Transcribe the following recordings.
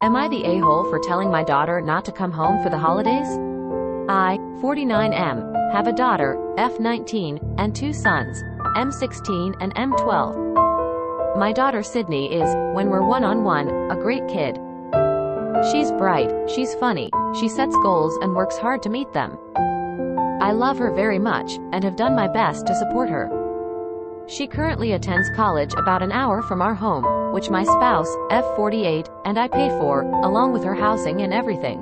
Am I the a-hole for telling my daughter not to come home for the holidays? I, 49M, have a daughter, F19, and two sons, M16 and M12. My daughter Sydney is, when we're one-on-one, a great kid. She's bright, she's funny, she sets goals and works hard to meet them. I love her very much, and have done my best to support her. She currently attends college about an hour from our home, which my spouse, F48, and I pay for, along with her housing and everything.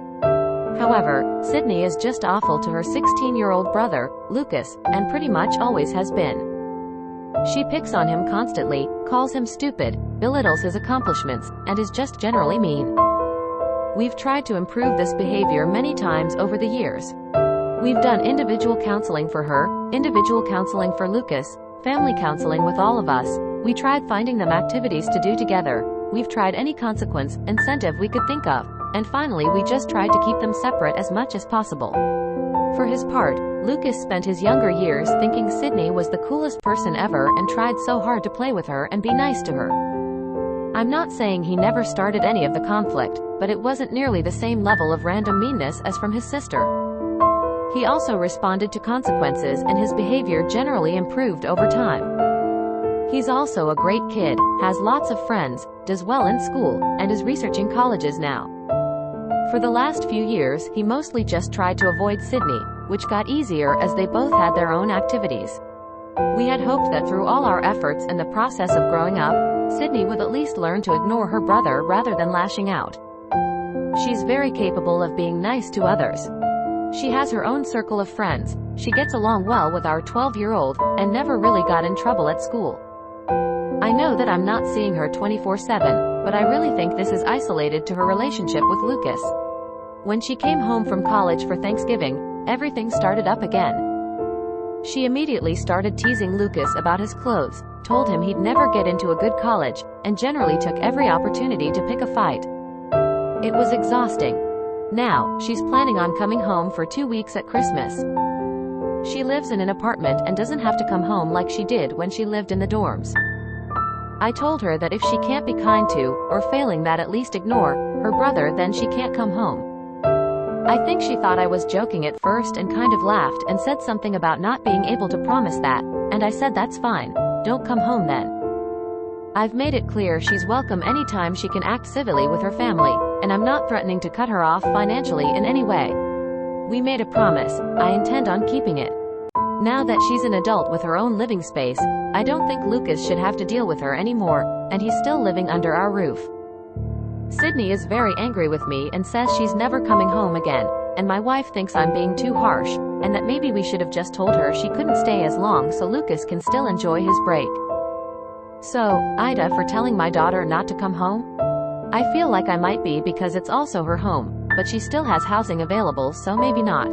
However, Sydney is just awful to her 16-year-old brother, Lucas, and pretty much always has been. She picks on him constantly, calls him stupid, belittles his accomplishments, and is just generally mean. We've tried to improve this behavior many times over the years. We've done individual counseling for her, individual counseling for Lucas, family counseling with all of us. We tried finding them activities to do together. We've tried any consequence, incentive we could think of. And finally we just tried to keep them separate as much as possible. For his part, Lucas spent his younger years thinking Sydney was the coolest person ever and tried so hard to play with her and be nice to her. I'm not saying he never started any of the conflict, but it wasn't nearly the same level of random meanness as from his sister. He also responded to consequences and his behavior generally improved over time. He's also a great kid, has lots of friends, does well in school, and is researching colleges now. For the last few years, he mostly just tried to avoid Sydney, which got easier as they both had their own activities. We had hoped that through all our efforts and the process of growing up, Sydney would at least learn to ignore her brother rather than lashing out. She's very capable of being nice to others. She has her own circle of friends, she gets along well with our 12-year-old, and never really got in trouble at school. I know that I'm not seeing her 24/7, but I really think this is isolated to her relationship with Lucas. When she came home from college for Thanksgiving, everything started up again. She immediately started teasing Lucas about his clothes, told him he'd never get into a good college, and generally took every opportunity to pick a fight. It was exhausting. Now, she's planning on coming home for 2 weeks at Christmas. She lives in an apartment and doesn't have to come home like she did when she lived in the dorms. I told her that if she can't be kind to, or failing that at least ignore, her brother, then she can't come home. I think she thought I was joking at first and kind of laughed and said something about not being able to promise that, and I said that's fine, don't come home then. I've made it clear she's welcome anytime she can act civilly with her family, and I'm not threatening to cut her off financially in any way. We made a promise, I intend on keeping it. Now that she's an adult with her own living space, I don't think Lucas should have to deal with her anymore, and he's still living under our roof. Sydney is very angry with me and says she's never coming home again, and my wife thinks I'm being too harsh, and that maybe we should have just told her she couldn't stay as long so Lucas can still enjoy his break. So, AITAH for telling my daughter not to come home? I feel like I might be because it's also her home, but she still has housing available, so maybe not.